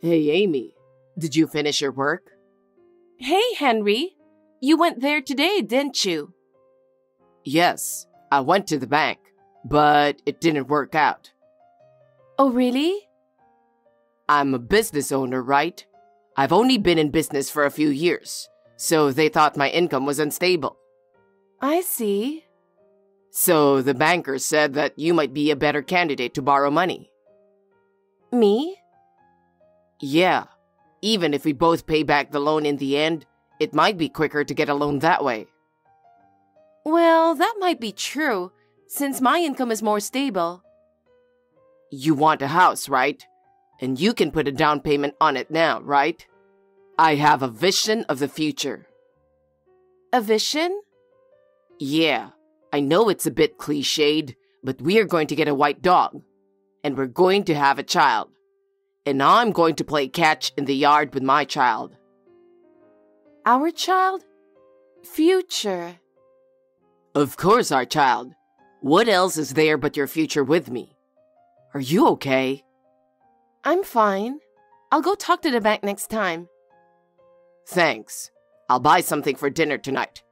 Hey, Amy, did you finish your work? Hey, Henry. You went there today, didn't you? Yes, I went to the bank, but it didn't work out. Oh, really? I'm a business owner, right? I've only been in business for a few years, so they thought my income was unstable. I see. So the banker said that you might be a better candidate to borrow money. Me? Yeah, even if we both pay back the loan in the end, it might be quicker to get a loan that way. Well, that might be true, since my income is more stable. You want a house, right? And you can put a down payment on it now, right? I have a vision of the future. A vision? Yeah, I know it's a bit cliched, but we are going to get a white dog. And we're going to have a child. And I'm going to play catch in the yard with my child. Our child? Future. Of course, our child. What else is there but your future with me? Are you okay? I'm fine. I'll go talk to the bank next time. Thanks. I'll buy something for dinner tonight.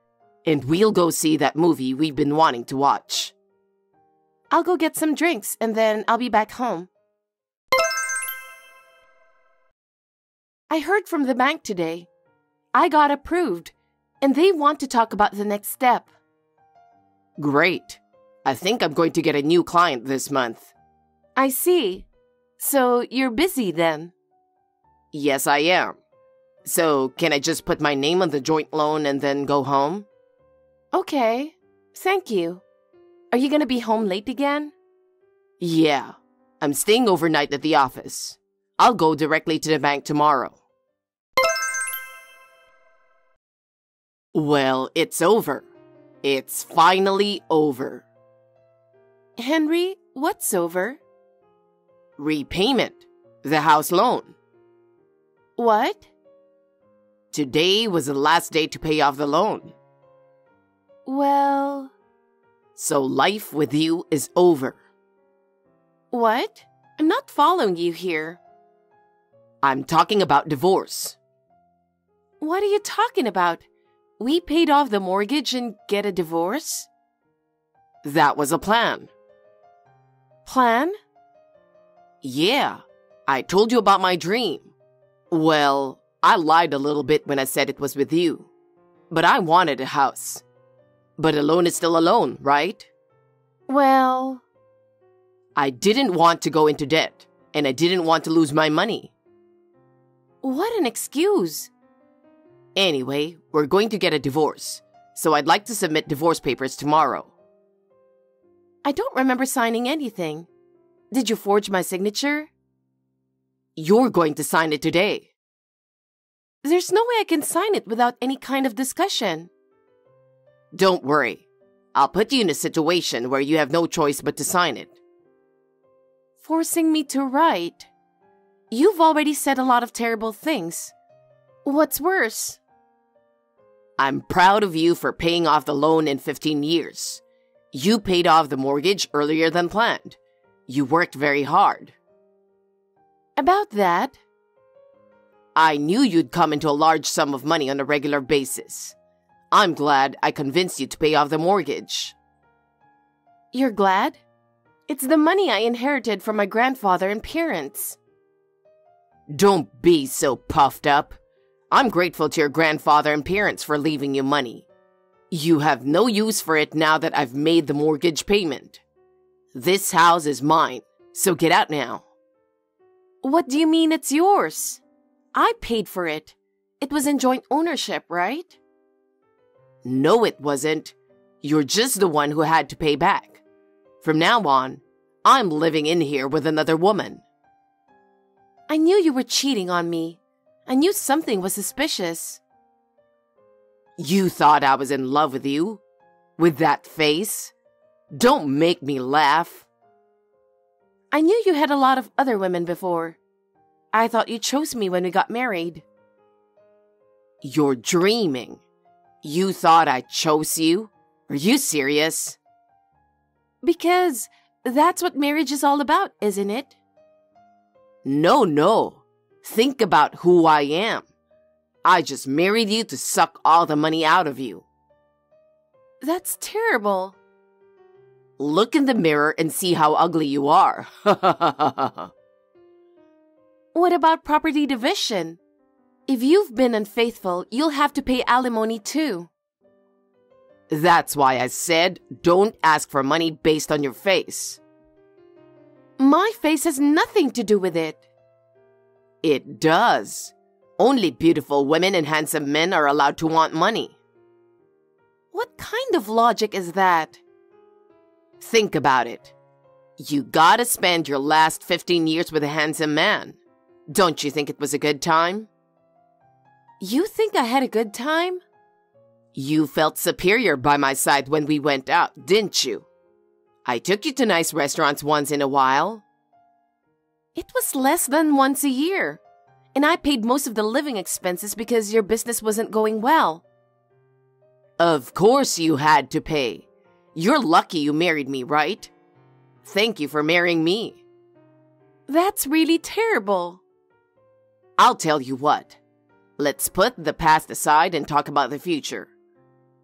And we'll go see that movie we've been wanting to watch. I'll go get some drinks and then I'll be back home. I heard from the bank today. I got approved, and they want to talk about the next step. Great. I think I'm going to get a new client this month. I see. So you're busy then? Yes, I am. So can I just put my name on the joint loan and then go home? Okay. Thank you. Are you going to be home late again? Yeah. I'm staying overnight at the office. I'll go directly to the bank tomorrow. Well, it's over. It's finally over. Henry, what's over? Repayment. The house loan. What? Today was the last day to pay off the loan. Well... So life with you is over. What? I'm not following you here. I'm talking about divorce. What are you talking about? We paid off the mortgage and get a divorce? That was a plan. Plan? Yeah, I told you about my dream. Well, I lied a little bit when I said it was with you. But I wanted a house. But a loan is still a loan, right? Well... I didn't want to go into debt, and I didn't want to lose my money. What an excuse. Anyway, we're going to get a divorce, so I'd like to submit divorce papers tomorrow. I don't remember signing anything. Did you forge my signature? You're going to sign it today. There's no way I can sign it without any kind of discussion. Don't worry. I'll put you in a situation where you have no choice but to sign it. Forcing me to write? You've already said a lot of terrible things. What's worse? I'm proud of you for paying off the loan in 15 years. You paid off the mortgage earlier than planned. You worked very hard. About that? I knew you'd come into a large sum of money on a regular basis. I'm glad I convinced you to pay off the mortgage. You're glad? It's the money I inherited from my grandfather and parents. Don't be so puffed up. I'm grateful to your grandfather and parents for leaving you money. You have no use for it now that I've made the mortgage payment. This house is mine, so get out now. What do you mean it's yours? I paid for it. It was in joint ownership, right? No, it wasn't. You're just the one who had to pay back. From now on, I'm living in here with another woman. I knew you were cheating on me. I knew something was suspicious. You thought I was in love with you? With that face? Don't make me laugh. I knew you had a lot of other women before. I thought you chose me when we got married. You're dreaming. You thought I chose you? Are you serious? Because that's what marriage is all about, isn't it? No. Think about who I am. I just married you to suck all the money out of you. That's terrible. Look in the mirror and see how ugly you are. What about property division? If you've been unfaithful, you'll have to pay alimony too. That's why I said don't ask for money based on your face. My face has nothing to do with it. It does. Only beautiful women and handsome men are allowed to want money. What kind of logic is that? Think about it. You gotta spend your last 15 years with a handsome man. Don't you think it was a good time? You think I had a good time? You felt superior by my side when we went out, didn't you? I took you to nice restaurants once in a while. It was less than once a year, and I paid most of the living expenses because your business wasn't going well. Of course you had to pay. You're lucky you married me, right? Thank you for marrying me. That's really terrible. I'll tell you what. Let's put the past aside and talk about the future.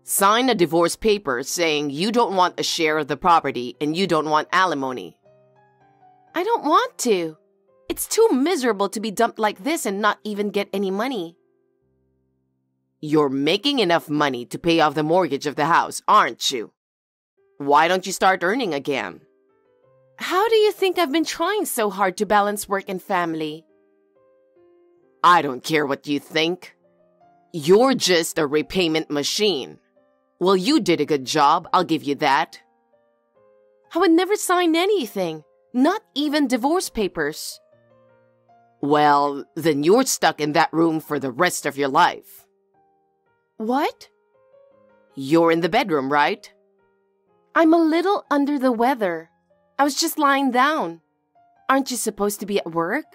Sign a divorce paper saying you don't want a share of the property and you don't want alimony. I don't want to. It's too miserable to be dumped like this and not even get any money. You're making enough money to pay off the mortgage of the house, aren't you? Why don't you start earning again? How do you think I've been trying so hard to balance work and family? I don't care what you think. You're just a repayment machine. Well, you did a good job, I'll give you that. I would never sign anything, not even divorce papers. Well, then you're stuck in that room for the rest of your life. What? You're in the bedroom, right? I'm a little under the weather. I was just lying down. Aren't you supposed to be at work?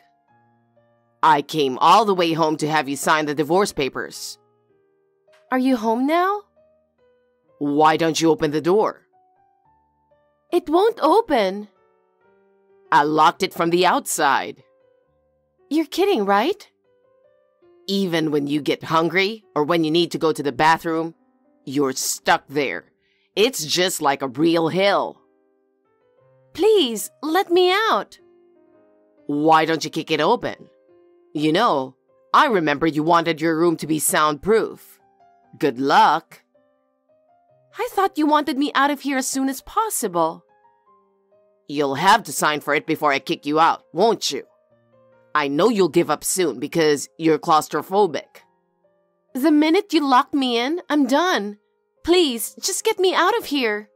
I came all the way home to have you sign the divorce papers. Are you home now? Why don't you open the door? It won't open. I locked it from the outside. You're kidding, right? Even when you get hungry or when you need to go to the bathroom, you're stuck there. It's just like a real hell. Please, let me out. Why don't you kick it open? You know, I remember you wanted your room to be soundproof. Good luck. I thought you wanted me out of here as soon as possible. You'll have to sign for it before I kick you out, won't you? I know you'll give up soon because you're claustrophobic. The minute you lock me in, I'm done. Please, just get me out of here.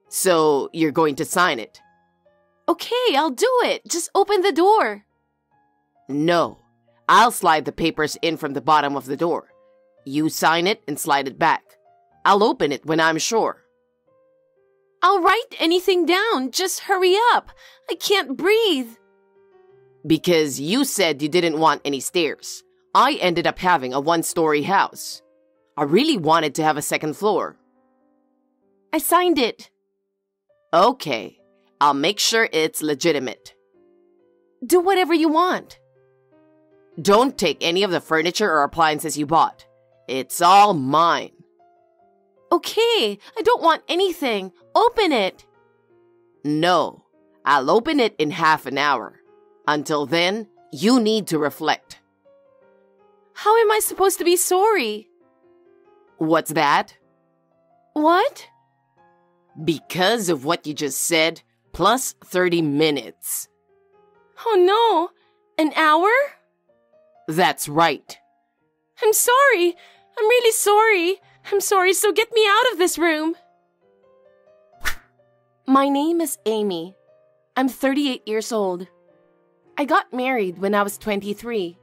So, you're going to sign it? Okay, I'll do it. Just open the door. No, I'll slide the papers in from the bottom of the door. You sign it and slide it back. I'll open it when I'm sure. I'll write anything down. Just hurry up. I can't breathe. Because you said you didn't want any stairs. I ended up having a one-story house. I really wanted to have a second floor. I signed it. Okay, I'll make sure it's legitimate. Do whatever you want. Don't take any of the furniture or appliances you bought. It's all mine. Okay, I don't want anything. Open it. No, I'll open it in half an hour. Until then, you need to reflect. How am I supposed to be sorry? What's that? What? Because of what you just said, plus 30 minutes. Oh no, an hour? That's right. I'm sorry. I'm really sorry. I'm sorry, so get me out of this room. My name is Amy. I'm 38 years old. I got married when I was 23.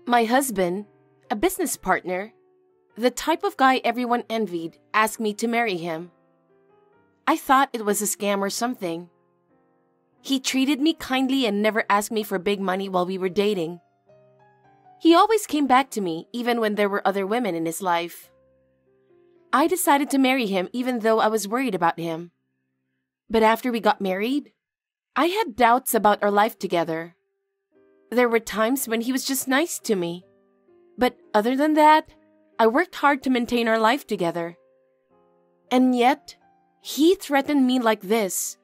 My husband, a business partner, the type of guy everyone envied, asked me to marry him. I thought it was a scam or something. He treated me kindly and never asked me for big money while we were dating. He always came back to me, even when there were other women in his life. I decided to marry him even though I was worried about him. But after we got married, I had doubts about our life together. There were times when he was just nice to me. But other than that, I worked hard to maintain our life together. And yet, he threatened me like this,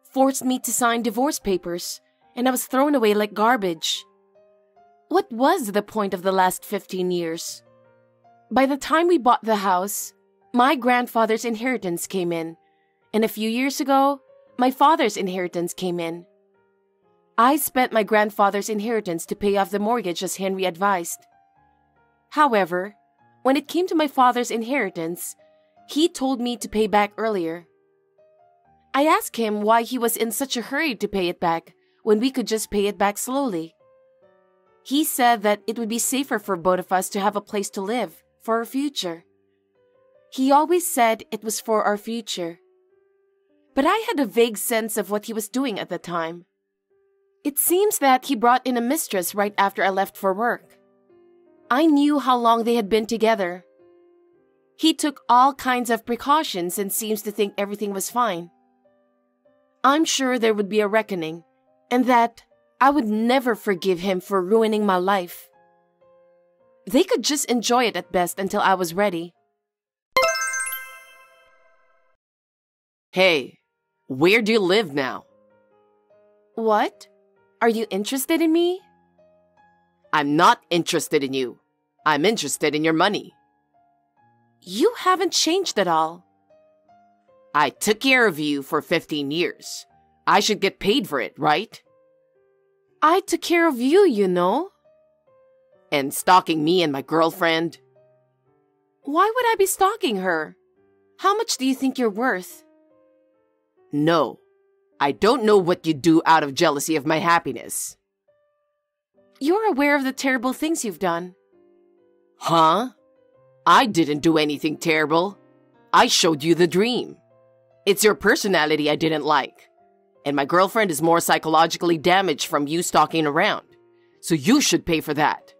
forced me to sign divorce papers, and I was thrown away like garbage. What was the point of the last 15 years? By the time we bought the house, my grandfather's inheritance came in, and a few years ago, my father's inheritance came in. I spent my grandfather's inheritance to pay off the mortgage as Henry advised. However, when it came to my father's inheritance, he told me to pay back earlier. I asked him why he was in such a hurry to pay it back when we could just pay it back slowly. He said that it would be safer for both of us to have a place to live for our future. He always said it was for our future. But I had a vague sense of what he was doing at the time. It seems that he brought in a mistress right after I left for work. I knew how long they had been together. He took all kinds of precautions and seems to think everything was fine. I'm sure there would be a reckoning, and that I would never forgive him for ruining my life. They could just enjoy it at best until I was ready. Hey, where do you live now? What? Are you interested in me? I'm not interested in you. I'm interested in your money. You haven't changed at all. I took care of you for 15 years. I should get paid for it, right? I took care of you, you know. And stalking me and my girlfriend? Why would I be stalking her? How much do you think you're worth? No, I don't know what you do out of jealousy of my happiness. You're aware of the terrible things you've done. Huh? I didn't do anything terrible. I showed you the dream. It's your personality I didn't like. And my girlfriend is more psychologically damaged from you stalking around. So you should pay for that.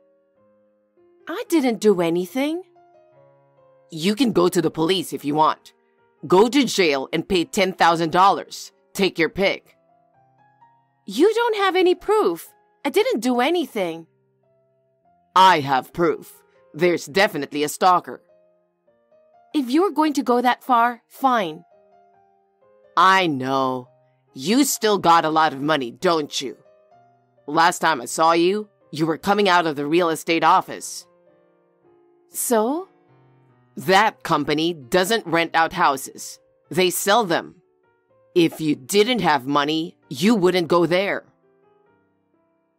I didn't do anything. You can go to the police if you want. Go to jail and pay $10,000. Take your pick. You don't have any proof. I didn't do anything. I have proof. There's definitely a stalker. If you're going to go that far, fine. I know. You still got a lot of money, don't you? Last time I saw you, you were coming out of the real estate office. So? That company doesn't rent out houses. They sell them. If you didn't have money, you wouldn't go there.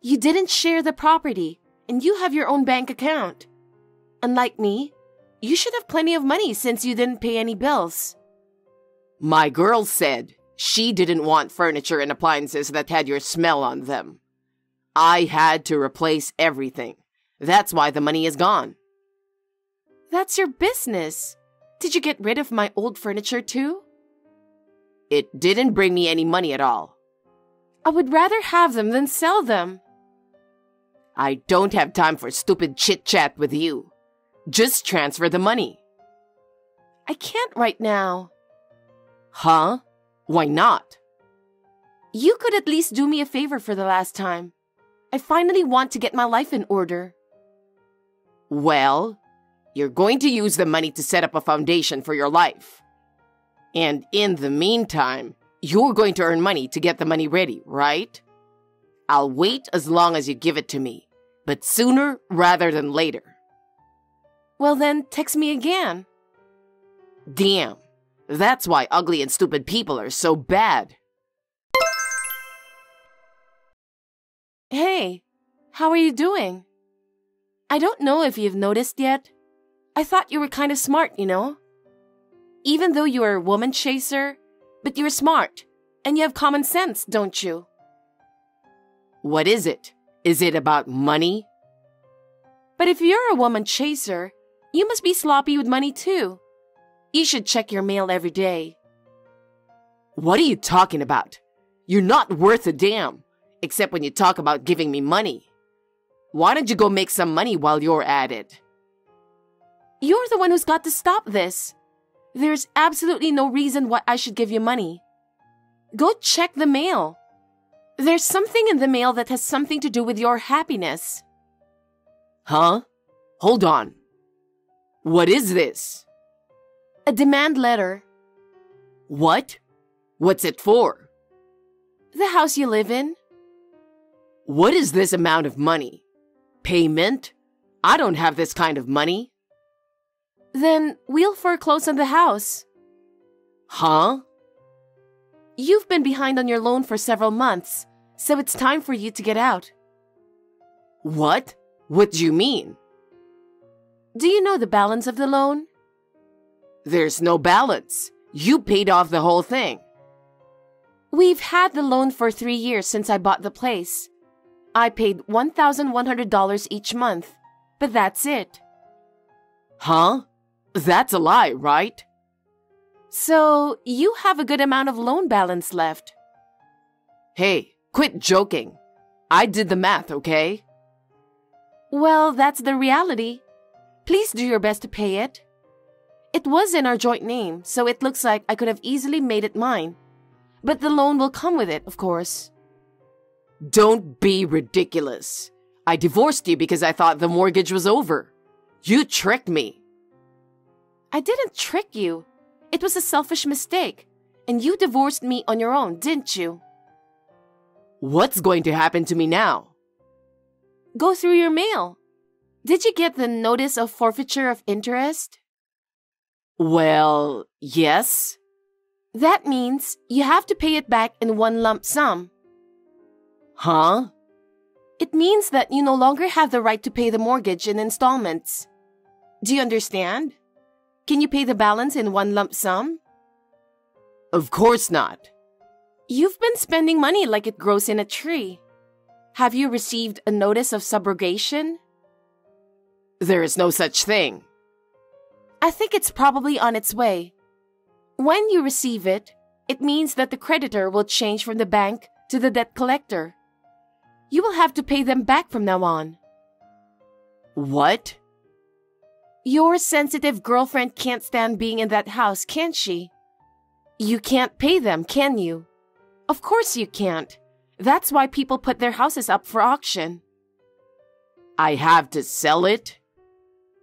You didn't share the property, and you have your own bank account. Unlike me, you should have plenty of money since you didn't pay any bills. My girl said she didn't want furniture and appliances that had your smell on them. I had to replace everything. That's why the money is gone. That's your business. Did you get rid of my old furniture too? It didn't bring me any money at all. I would rather have them than sell them. I don't have time for stupid chit-chat with you. Just transfer the money. I can't right now. Huh? Why not? You could at least do me a favor for the last time. I finally want to get my life in order. Well, you're going to use the money to set up a foundation for your life. And in the meantime, you're going to earn money to get the money ready, right? I'll wait as long as you give it to me, but sooner rather than later. Well then, text me again. Damn, that's why ugly and stupid people are so bad. Hey, how are you doing? I don't know if you've noticed yet. I thought you were kind of smart, you know? Even though you're a woman chaser, but you're smart, and you have common sense, don't you? What is it? Is it about money? But if you're a woman chaser, you must be sloppy with money too. You should check your mail every day. What are you talking about? You're not worth a damn, except when you talk about giving me money. Why don't you go make some money while you're at it? You're the one who's got to stop this. There's absolutely no reason why I should give you money. Go check the mail. There's something in the mail that has something to do with your happiness. Huh? Hold on. What is this? A demand letter. What? What's it for? The house you live in. What is this amount of money? Payment? I don't have this kind of money. Then we'll foreclose on the house. Huh? You've been behind on your loan for several months, so it's time for you to get out. What? What do you mean? Do you know the balance of the loan? There's no balance. You paid off the whole thing. We've had the loan for 3 years since I bought the place. I paid $1,100 each month, but that's it. Huh? That's a lie, right? So, you have a good amount of loan balance left. Hey, quit joking. I did the math, okay? Well, that's the reality. Please do your best to pay it. It was in our joint name, so it looks like I could have easily made it mine. But the loan will come with it, of course. Don't be ridiculous. I divorced you because I thought the mortgage was over. You tricked me. I didn't trick you. It was a selfish mistake. And you divorced me on your own, didn't you? What's going to happen to me now? Go through your mail. Did you get the notice of forfeiture of interest? Well, yes. That means you have to pay it back in one lump sum. Huh? It means that you no longer have the right to pay the mortgage in installments. Do you understand? Can you pay the balance in one lump sum? Of course not. You've been spending money like it grows in a tree. Have you received a notice of subrogation? There is no such thing. I think it's probably on its way. When you receive it, it means that the creditor will change from the bank to the debt collector. You will have to pay them back from now on. What? Your sensitive girlfriend can't stand being in that house, can she? You can't pay them, can you? Of course you can't. That's why people put their houses up for auction. I have to sell it?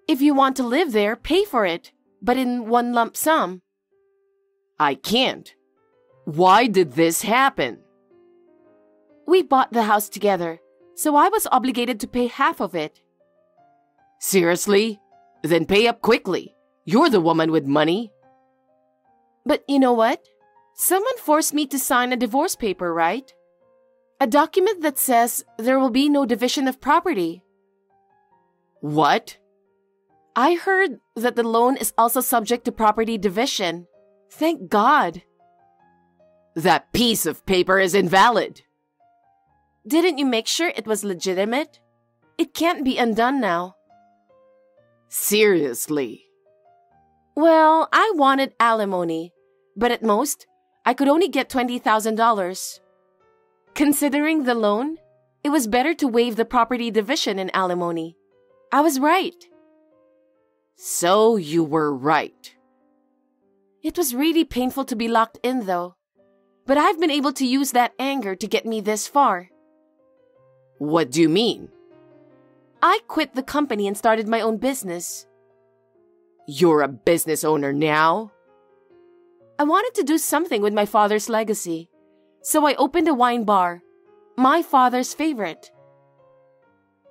If you want to live there, pay for it, but in one lump sum. I can't. Why did this happen? We bought the house together, so I was obligated to pay half of it. Seriously? Then pay up quickly. You're the woman with money. But you know what? Someone forced me to sign a divorce paper, right? A document that says there will be no division of property. What? I heard that the loan is also subject to property division. Thank God. That piece of paper is invalid. Didn't you make sure it was legitimate? It can't be undone now. Seriously? Well, I wanted alimony, but at most, I could only get $20,000. Considering the loan, it was better to waive the property division in alimony. I was right. So you were right. It was really painful to be locked in, though. But I've been able to use that anger to get me this far. What do you mean? I quit the company and started my own business. You're a business owner now? I wanted to do something with my father's legacy, so I opened a wine bar, my father's favorite.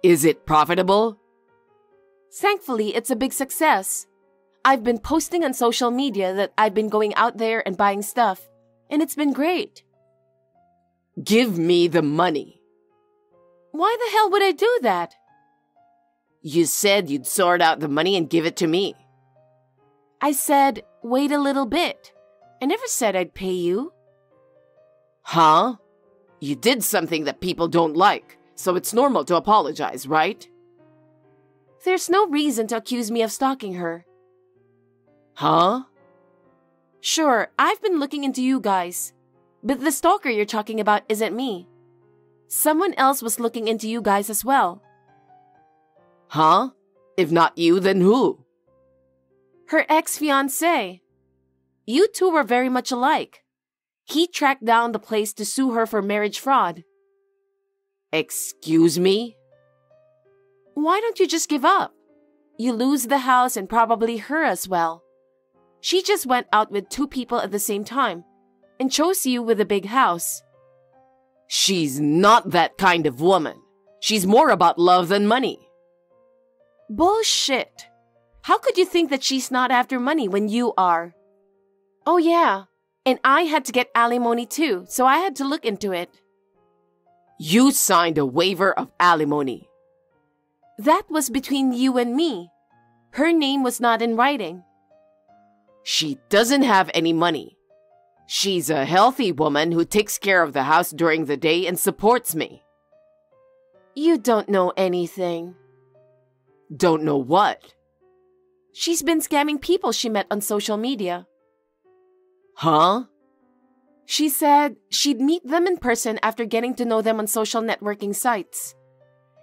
Is it profitable? Thankfully, it's a big success. I've been posting on social media that I've been going out there and buying stuff, and it's been great. Give me the money. Why the hell would I do that? You said you'd sort out the money and give it to me. I said, wait a little bit. I never said I'd pay you. Huh? You did something that people don't like, so it's normal to apologize, right? There's no reason to accuse me of stalking her. Huh? Sure, I've been looking into you guys, but the stalker you're talking about isn't me. Someone else was looking into you guys as well. Huh? If not you, then who? Her ex-fiancé. You two were very much alike. He tracked down the place to sue her for marriage fraud, Excuse me? Why don't you just give up? You lose the house and probably her as well. She just went out with 2 people at the same time and chose you with a big house. She's not that kind of woman. She's more about love than money. Bullshit. How could you think that she's not after money when you are? Oh yeah, and I had to get alimony too, so I had to look into it. You signed a waiver of alimony. That was between you and me. Her name was not in writing. She doesn't have any money. She's a healthy woman who takes care of the house during the day and supports me. You don't know anything. Don't know what? She's been scamming people she met on social media. Huh? She said she'd meet them in person after getting to know them on social networking sites.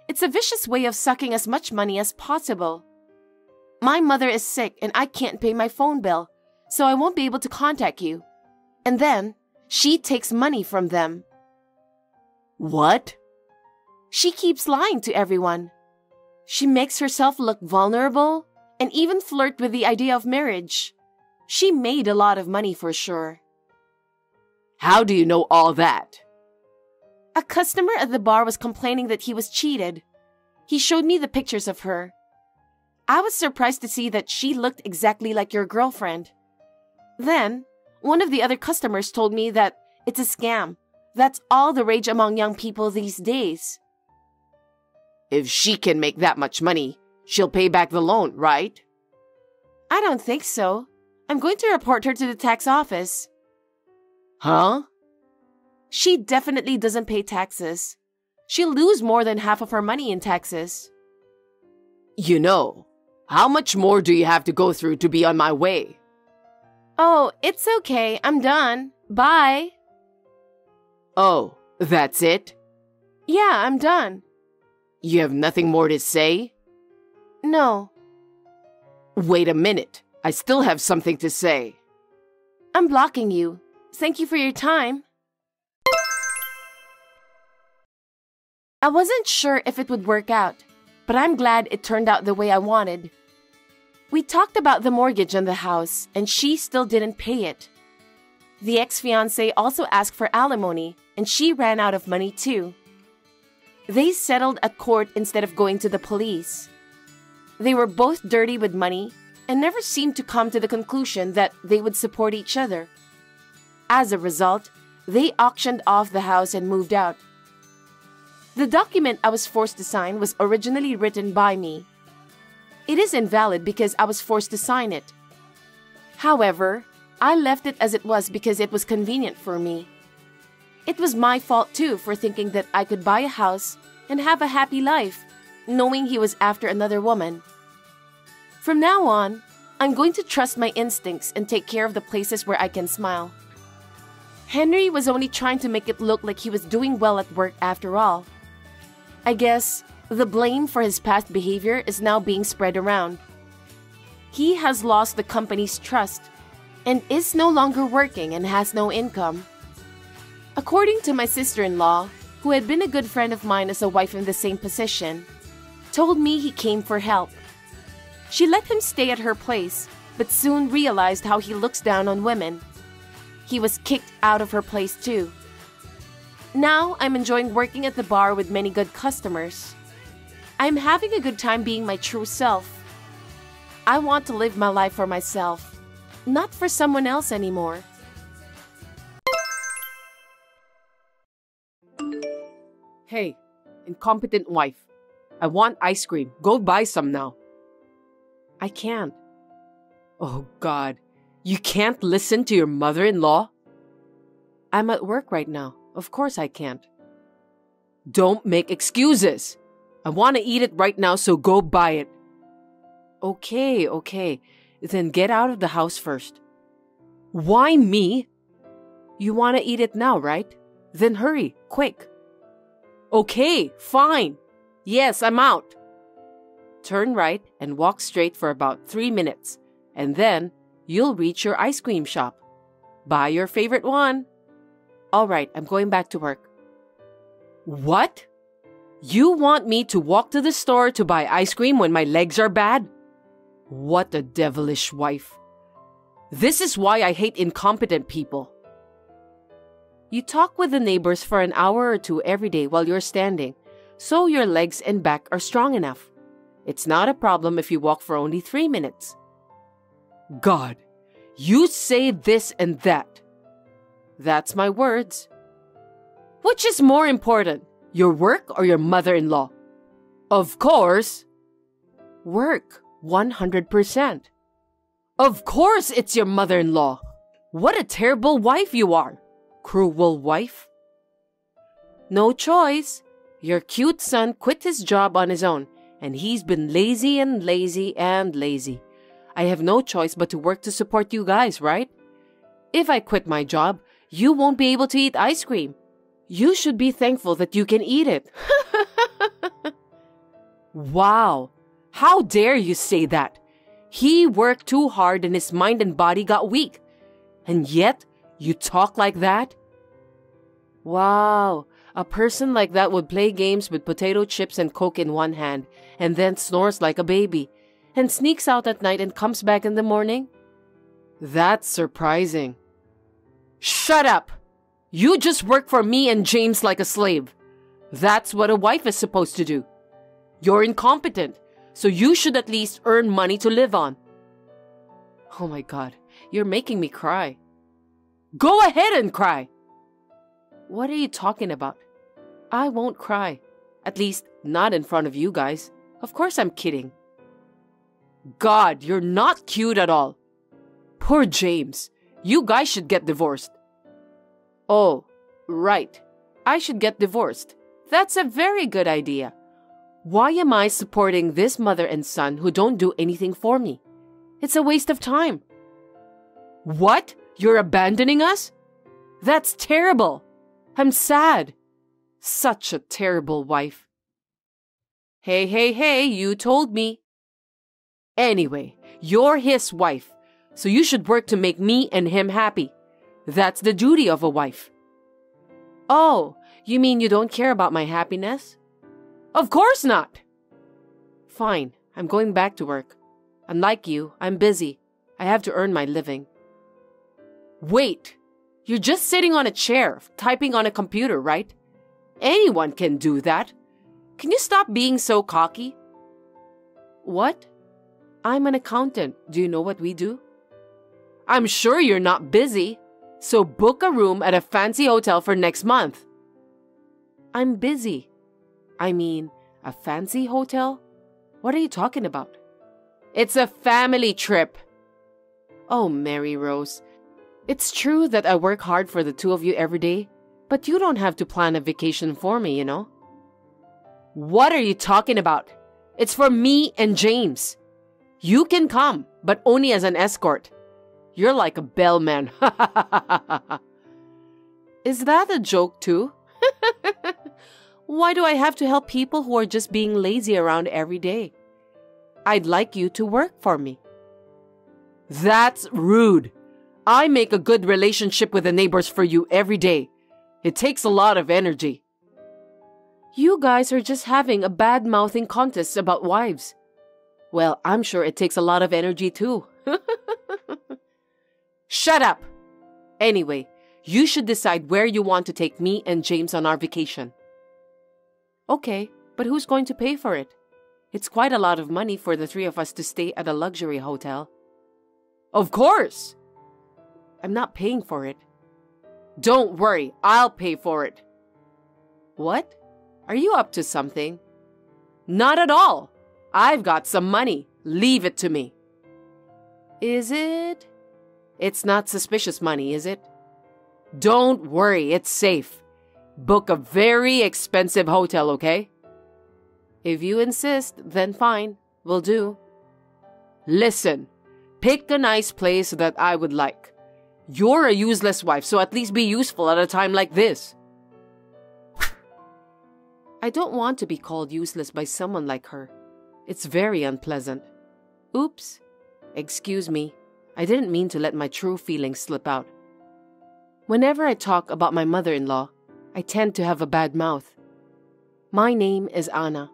It's a vicious way of sucking as much money as possible. My mother is sick and I can't pay my phone bill, so I won't be able to contact you. And then, she takes money from them. What? She keeps lying to everyone. She makes herself look vulnerable and even flirt with the idea of marriage. She made a lot of money for sure. How do you know all that? A customer at the bar was complaining that he was cheated. He showed me the pictures of her. I was surprised to see that she looked exactly like your girlfriend. Then, one of the other customers told me that it's a scam. That's all the rage among young people these days. If she can make that much money, she'll pay back the loan, right? I don't think so. I'm going to report her to the tax office. Huh? She definitely doesn't pay taxes. She'll lose more than half of her money in taxes. You know, how much more do you have to go through to be on my way? Oh, it's okay. I'm done. Bye. Oh, that's it? Yeah, I'm done. You have nothing more to say? No. Wait a minute. I still have something to say. I'm blocking you. Thank you for your time. I wasn't sure if it would work out, but I'm glad it turned out the way I wanted. We talked about the mortgage on the house, and she still didn't pay it. The ex-fiancé also asked for alimony, and she ran out of money too. They settled at court instead of going to the police. They were both dirty with money and never seemed to come to the conclusion that they would support each other. As a result, they auctioned off the house and moved out. The document I was forced to sign was originally written by me. It is invalid because I was forced to sign it. However, I left it as it was because it was convenient for me. It was my fault too for thinking that I could buy a house and have a happy life, knowing he was after another woman. From now on, I'm going to trust my instincts and take care of the places where I can smile. Henry was only trying to make it look like he was doing well at work after all. I guess the blame for his past behavior is now being spread around. He has lost the company's trust and is no longer working and has no income. According to my sister-in-law, who had been a good friend of mine as a wife in the same position, told me he came for help. She let him stay at her place, but soon realized how he looks down on women. He was kicked out of her place too. Now I'm enjoying working at the bar with many good customers. I'm having a good time being my true self. I want to live my life for myself, not for someone else anymore. Hey, incompetent wife. I want ice cream. Go buy some now. I can't. Oh, God. You can't listen to your mother-in-law? I'm at work right now. Of course I can't. Don't make excuses. I want to eat it right now, so go buy it. Okay. Then get out of the house first. Why me? You want to eat it now, right? Then hurry, quick. Okay, fine. Yes, I'm out. Turn right and walk straight for about 3 minutes, and then you'll reach your ice cream shop. Buy your favorite one. All right, I'm going back to work. What? You want me to walk to the store to buy ice cream when my legs are bad? What a devilish wife. This is why I hate incompetent people. You talk with the neighbors for an hour or two every day while you're standing, so your legs and back are strong enough. It's not a problem if you walk for only 3 minutes. God, you say this and that. That's my words. Which is more important, your work or your mother-in-law? Of course. Work, 100%. Of course it's your mother-in-law. What a terrible wife you are. Cruel wife. No choice. Your cute son quit his job on his own, and he's been lazy and lazy and lazy. I have no choice but to work to support you guys, right? If I quit my job, you won't be able to eat ice cream. You should be thankful that you can eat it. Wow, how dare you say that? He worked too hard and his mind and body got weak. And yet, you talk like that? Wow, a person like that would play games with potato chips and Coke in one hand, and then snores like a baby, and sneaks out at night and comes back in the morning? That's surprising. Shut up! You just work for me and James like a slave. That's what a wife is supposed to do. You're incompetent, so you should at least earn money to live on. Oh my God, you're making me cry. Go ahead and cry! What are you talking about? I won't cry. At least, not in front of you guys. Of course I'm kidding. God, you're not cute at all. Poor James. You guys should get divorced. Oh, right. I should get divorced. That's a very good idea. Why am I supporting this mother and son who don't do anything for me? It's a waste of time. What? You're abandoning us? That's terrible. I'm sad. Such a terrible wife. Hey, you told me. Anyway, you're his wife, so you should work to make me and him happy. That's the duty of a wife. Oh, you mean you don't care about my happiness? Of course not. Fine, I'm going back to work. Unlike you, I'm busy. I have to earn my living. Wait, you're just sitting on a chair, typing on a computer, right? Anyone can do that. Can you stop being so cocky? What? I'm an accountant. Do you know what we do? I'm sure you're not busy, so book a room at a fancy hotel for next month. I'm busy. I mean, a fancy hotel? What are you talking about? It's a family trip. Oh, Mary Rose. It's true that I work hard for the two of you every day, but you don't have to plan a vacation for me, you know? What are you talking about? It's for me and James. You can come, but only as an escort. You're like a bellman. Is that a joke too? Why do I have to help people who are just being lazy around every day? I'd like you to work for me. That's rude. I make a good relationship with the neighbors for you every day. It takes a lot of energy. You guys are just having a bad-mouthing contest about wives. Well, I'm sure it takes a lot of energy too. Shut up! Anyway, you should decide where you want to take me and James on our vacation. Okay, but who's going to pay for it? It's quite a lot of money for the three of us to stay at a luxury hotel. Of course! I'm not paying for it. Don't worry, I'll pay for it. What? Are you up to something? Not at all. I've got some money. Leave it to me. Is it? It's not suspicious money, is it? Don't worry, it's safe. Book a very expensive hotel, okay? If you insist, then fine. Will do. Listen, pick a nice place that I would like. You're a useless wife, so at least be useful at a time like this. I don't want to be called useless by someone like her. It's very unpleasant. Oops. Excuse me. I didn't mean to let my true feelings slip out. Whenever I talk about my mother-in-law, I tend to have a bad mouth. My name is Anna.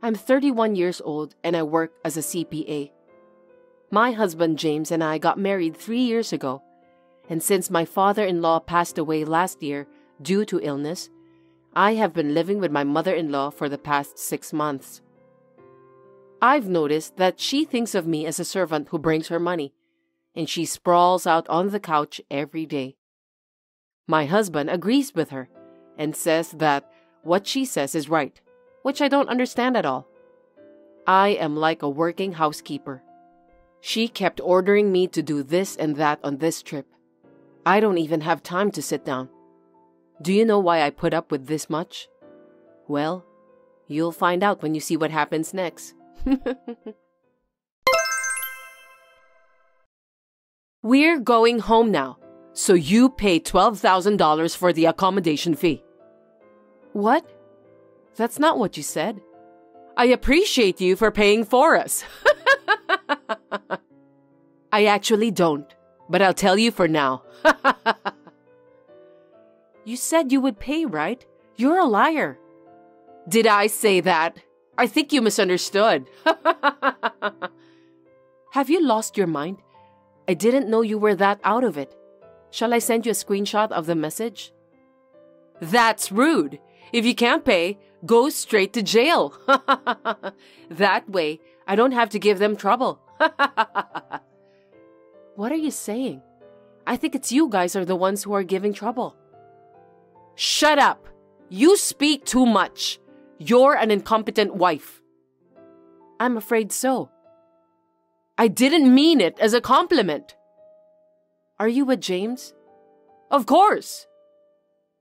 I'm 31 years old and I work as a CPA. My husband James and I got married 3 years ago, and since my father-in-law passed away last year due to illness, I have been living with my mother-in-law for the past 6 months. I've noticed that she thinks of me as a servant who brings her money, and she sprawls out on the couch every day. My husband agrees with her and says that what she says is right, which I don't understand at all. I am like a working housekeeper. She kept ordering me to do this and that on this trip. I don't even have time to sit down. Do you know why I put up with this much? Well, you'll find out when you see what happens next. We're going home now, so you pay $12,000 for the accommodation fee. What? That's not what you said. I appreciate you for paying for us. I actually don't, but I'll tell you for now. You said you would pay, right? You're a liar. Did I say that? I think you misunderstood. Have you lost your mind? I didn't know you were that out of it. Shall I send you a screenshot of the message? That's rude. If you can't pay, go straight to jail. That way, I don't have to give them trouble. What are you saying? I think it's you guys are the ones who are giving trouble. Shut up! You speak too much. You're an incompetent wife. I'm afraid so. I didn't mean it as a compliment. Are you with James? Of course.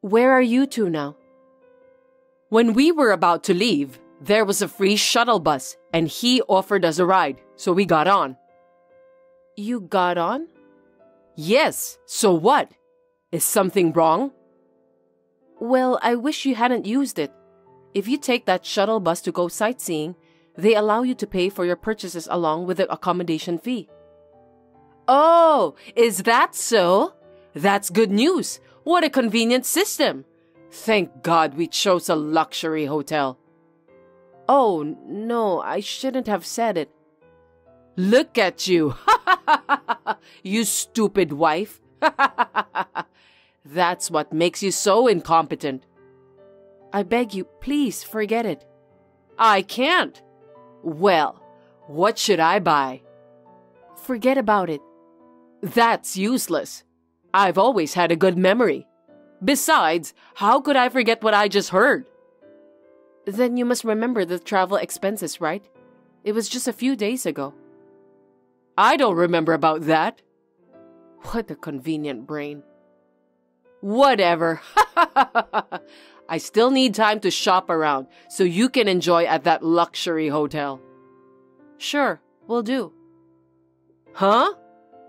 Where are you two now? When we were about to leave, there was a free shuttle bus and he offered us a ride, so we got on. You got on? Yes, so what? Is something wrong? Well, I wish you hadn't used it. If you take that shuttle bus to go sightseeing, they allow you to pay for your purchases along with the accommodation fee. Oh, is that so? That's good news. What a convenient system. Thank God we chose a luxury hotel. Oh, no, I shouldn't have said it. Look at you. You stupid wife. That's what makes you so incompetent. I beg you, please forget it. I can't. Well, what should I buy? Forget about it. That's useless. I've always had a good memory. Besides, how could I forget what I just heard? Then you must remember the travel expenses, right? It was just a few days ago. I don't remember about that. What a convenient brain. Whatever. I still need time to shop around so you can enjoy at that luxury hotel. Sure, will do. Huh?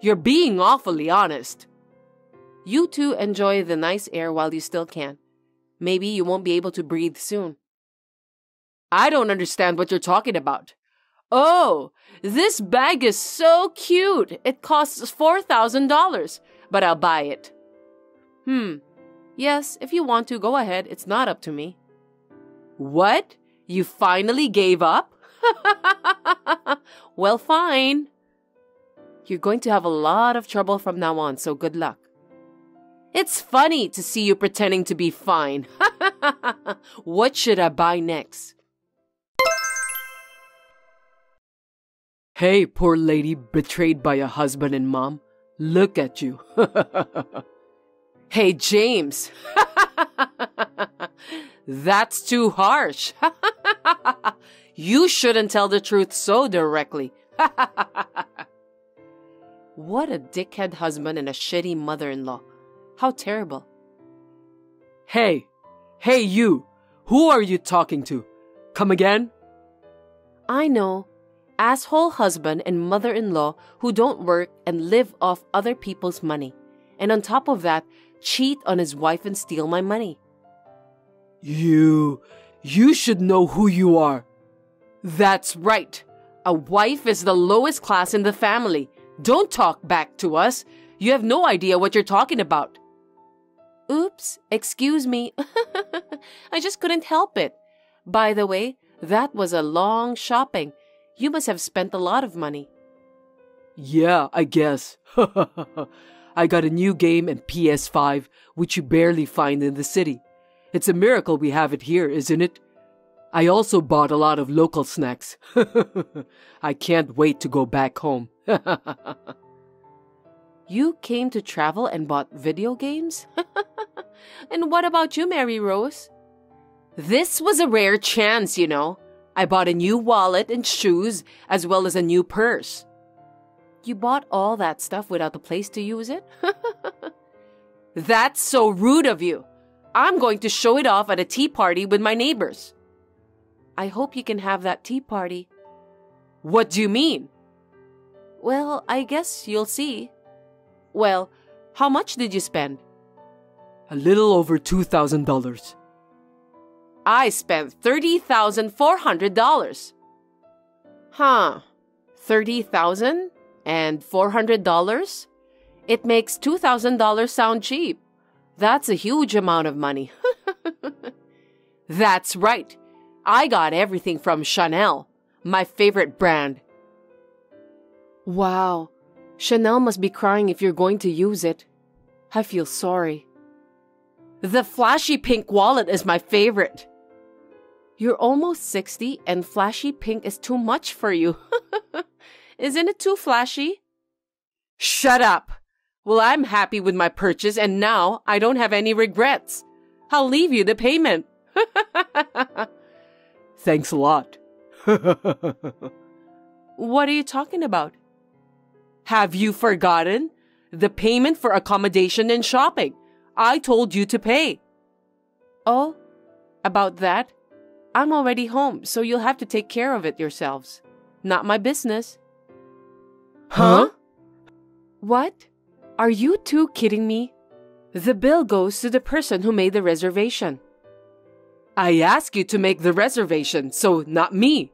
You're being awfully honest. You two enjoy the nice air while you still can. Maybe you won't be able to breathe soon. I don't understand what you're talking about. Oh, this bag is so cute. It costs $4,000, but I'll buy it. Yes, if you want to, go ahead. It's not up to me. What? You finally gave up? Well, fine. You're going to have a lot of trouble from now on, so good luck. It's funny to see you pretending to be fine. What should I buy next? Hey, poor lady betrayed by a husband and mom. Look at you. Hey, James. That's too harsh. You shouldn't tell the truth so directly. What a dickhead husband and a shitty mother-in-law. How terrible. Hey you. Who are you talking to? Come again? I know. Asshole husband and mother-in-law who don't work and live off other people's money. And on top of that, cheat on his wife and steal my money. You should know who you are. That's right. A wife is the lowest class in the family. Don't talk back to us. You have no idea what you're talking about. Oops, excuse me. I just couldn't help it. By the way, that was a long shopping. You must have spent a lot of money. Yeah, I guess. I got a new game and PS5, which you barely find in the city. It's a miracle we have it here, isn't it? I also bought a lot of local snacks. I can't wait to go back home. You came to travel and bought video games? And what about you, Mary Rose? This was a rare chance, you know. I bought a new wallet and shoes, as well as a new purse. You bought all that stuff without a place to use it? That's so rude of you. I'm going to show it off at a tea party with my neighbors. I hope you can have that tea party. What do you mean? Well, I guess you'll see. Well, how much did you spend? A little over $2,000. I spent $30,400. Huh. $30,000 and $400? It makes $2,000 sound cheap. That's a huge amount of money. That's right. I got everything from Chanel, my favorite brand. Wow. Chanel must be crying if you're going to use it. I feel sorry. The flashy pink wallet is my favorite. You're almost 60 and flashy pink is too much for you. Isn't it too flashy? Shut up. Well, I'm happy with my purchase and now I don't have any regrets. I'll leave you the payment. Thanks a lot. What are you talking about? Have you forgotten? The payment for accommodation and shopping. I told you to pay. Oh, about that? I'm already home, so you'll have to take care of it yourselves. Not my business. Huh? What? Are you two kidding me? The bill goes to the person who made the reservation. I asked you to make the reservation, so not me.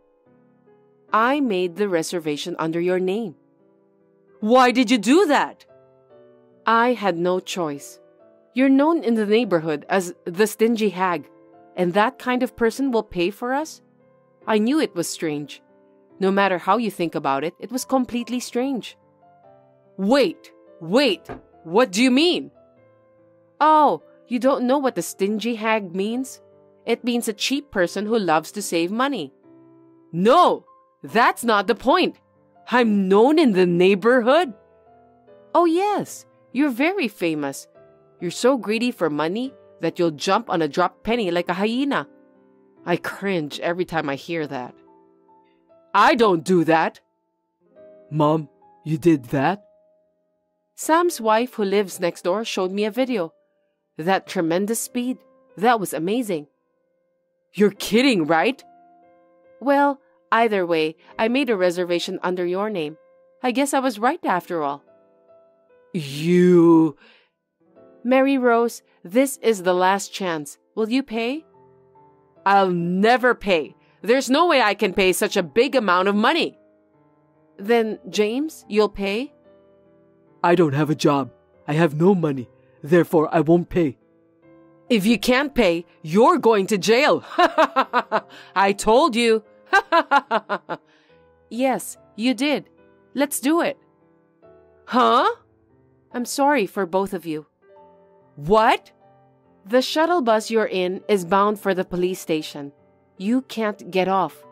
I made the reservation under your name. Why did you do that? I had no choice. You're known in the neighborhood as the stingy hag, and that kind of person will pay for us? I knew it was strange. No matter how you think about it, it was completely strange. Wait, what do you mean? Oh, you don't know what the stingy hag means? It means a cheap person who loves to save money. No, that's not the point. I'm known in the neighborhood. Oh yes, you're very famous. You're so greedy for money that you'll jump on a dropped penny like a hyena. I cringe every time I hear that. I don't do that. Mom, you did that? Sam's wife who lives next door showed me a video. That tremendous speed, that was amazing. You're kidding, right? Well, either way, I made a reservation under your name. I guess I was right after all. You... Mary Rose, this is the last chance. Will you pay? I'll never pay. There's no way I can pay such a big amount of money. Then, James, you'll pay? I don't have a job. I have no money. Therefore, I won't pay. If you can't pay, you're going to jail. I told you. Yes, you did. Let's do it. Huh? I'm sorry for both of you. What? The shuttle bus you're in is bound for the police station. You can't get off.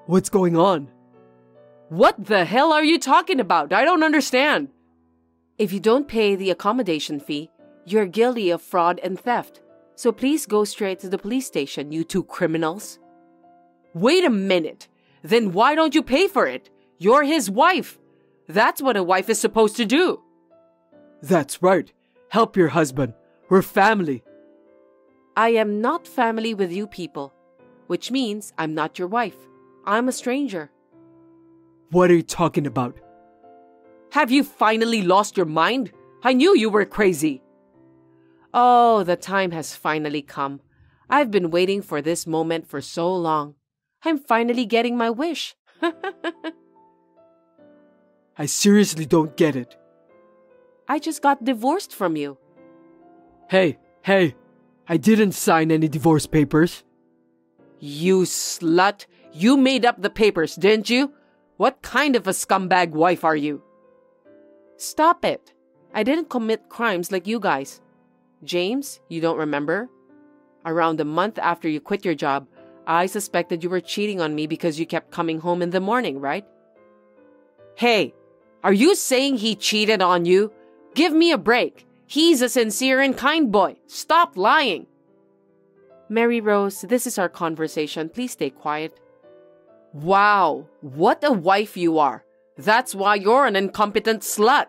What's going on? What the hell are you talking about? I don't understand. If you don't pay the accommodation fee, you're guilty of fraud and theft. So please go straight to the police station, you two criminals. Wait a minute. Then why don't you pay for it? You're his wife. That's what a wife is supposed to do. That's right. Help your husband. We're family. I am not family with you people, which means I'm not your wife. I'm a stranger. What are you talking about? Have you finally lost your mind? I knew you were crazy. Oh, the time has finally come. I've been waiting for this moment for so long. I'm finally getting my wish. I seriously don't get it. I just got divorced from you. Hey, I didn't sign any divorce papers. You slut! You made up the papers, didn't you? What kind of a scumbag wife are you? Stop it. I didn't commit crimes like you guys. James, you don't remember? Around a month after you quit your job, I suspected you were cheating on me because you kept coming home in the morning, right? Hey, are you saying he cheated on you? Give me a break. He's a sincere and kind boy. Stop lying. Mary Rose, this is our conversation. Please stay quiet. Wow, what a wife you are. That's why you're an incompetent slut.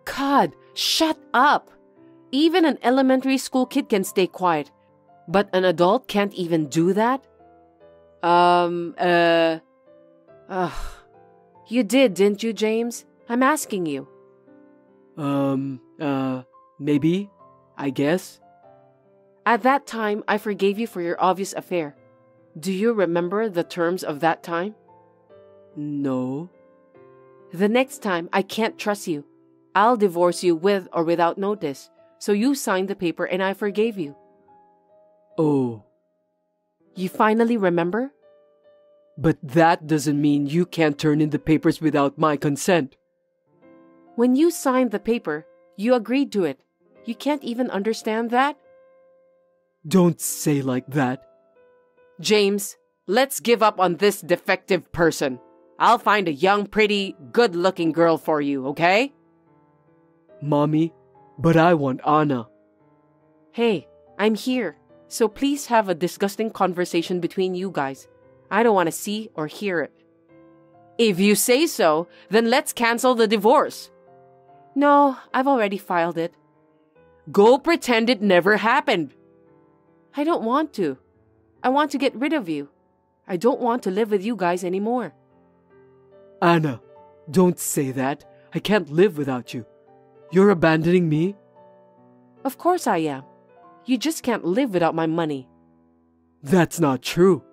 God, shut up. Even an elementary school kid can stay quiet. But an adult can't even do that? You did, didn't you, James? I'm asking you. Maybe, I guess. At that time, I forgave you for your obvious affair. Do you remember the terms of that time? No. The next time, I can't trust you. I'll divorce you with or without notice. So you signed the paper and I forgave you. Oh. You finally remember? But that doesn't mean you can't turn in the papers without my consent. When you signed the paper, you agreed to it. You can't even understand that? Don't say like that. James, let's give up on this defective person. I'll find a young, pretty, good-looking girl for you, okay? Mommy, but I want Anna. Hey, I'm here, so please have a disgusting conversation between you guys. I don't want to see or hear it. If you say so, then let's cancel the divorce. No, I've already filed it. Go pretend it never happened. I don't want to. I want to get rid of you. I don't want to live with you guys anymore. Anna, don't say that. I can't live without you. You're abandoning me? Of course I am. You just can't live without my money. That's not true.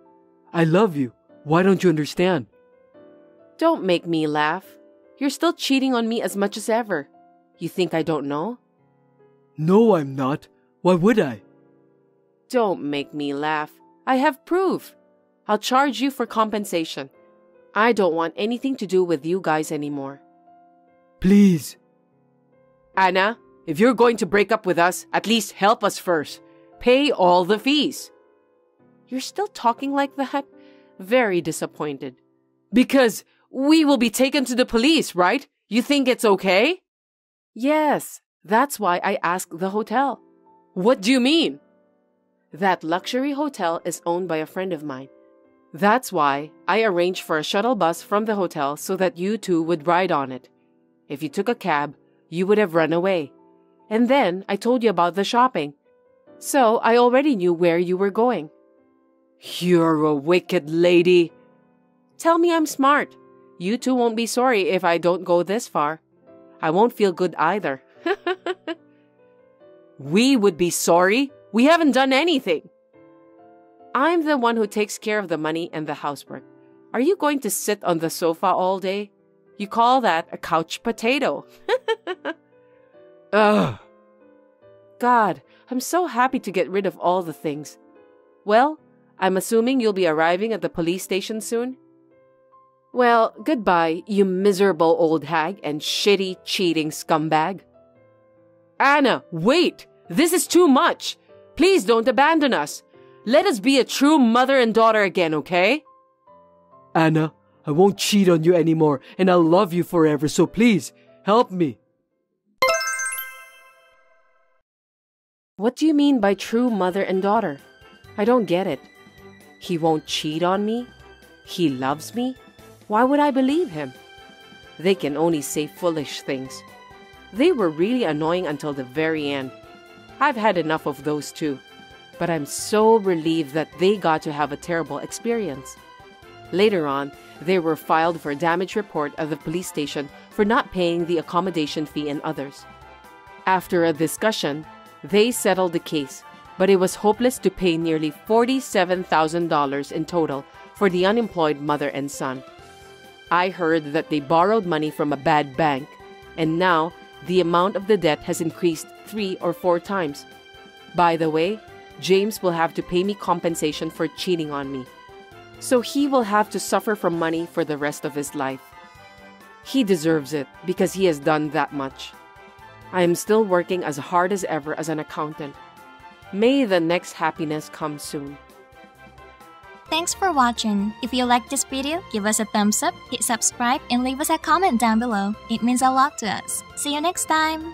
I love you. Why don't you understand? Don't make me laugh. You're still cheating on me as much as ever. You think I don't know? No, I'm not. Why would I? Don't make me laugh. I have proof. I'll charge you for compensation. I don't want anything to do with you guys anymore. Please. Anna, if you're going to break up with us, at least help us first. Pay all the fees. You're still talking like that? Very disappointed. Because we will be taken to the police, right? You think it's okay? Yes, that's why I asked the hotel. What do you mean? That luxury hotel is owned by a friend of mine. That's why I arranged for a shuttle bus from the hotel so that you two would ride on it. If you took a cab, you would have run away. And then I told you about the shopping. So I already knew where you were going. You're a wicked lady. Tell me I'm smart. You two won't be sorry if I don't go this far. I won't feel good either. We would be sorry. We haven't done anything. I'm the one who takes care of the money and the housework. Are you going to sit on the sofa all day? You call that a couch potato. Ugh. God, I'm so happy to get rid of all the things. Well, I'm assuming you'll be arriving at the police station soon? Well, goodbye, you miserable old hag and shitty, cheating scumbag. Anna, wait! This is too much! Please don't abandon us! Let us be a true mother and daughter again, okay? Anna, I won't cheat on you anymore and I'll love you forever, so please, help me. What do you mean by true mother and daughter? I don't get it. He won't cheat on me? He loves me? Why would I believe him? They can only say foolish things. They were really annoying until the very end. I've had enough of those too. But I'm so relieved that they got to have a terrible experience. Later on, they were filed for a damage report at the police station for not paying the accommodation fee and others. After a discussion, they settled the case, but it was hopeless to pay nearly $47,000 in total for the unemployed mother and son. I heard that they borrowed money from a bad bank, and now the amount of the debt has increased 3 or 4 times. By the way, James will have to pay me compensation for cheating on me. So he will have to suffer from money for the rest of his life. He deserves it because he has done that much. I am still working as hard as ever as an accountant. May the next happiness come soon. Thanks for watching. If you liked this video, give us a thumbs up, hit subscribe, and leave us a comment down below. It means a lot to us. See you next time!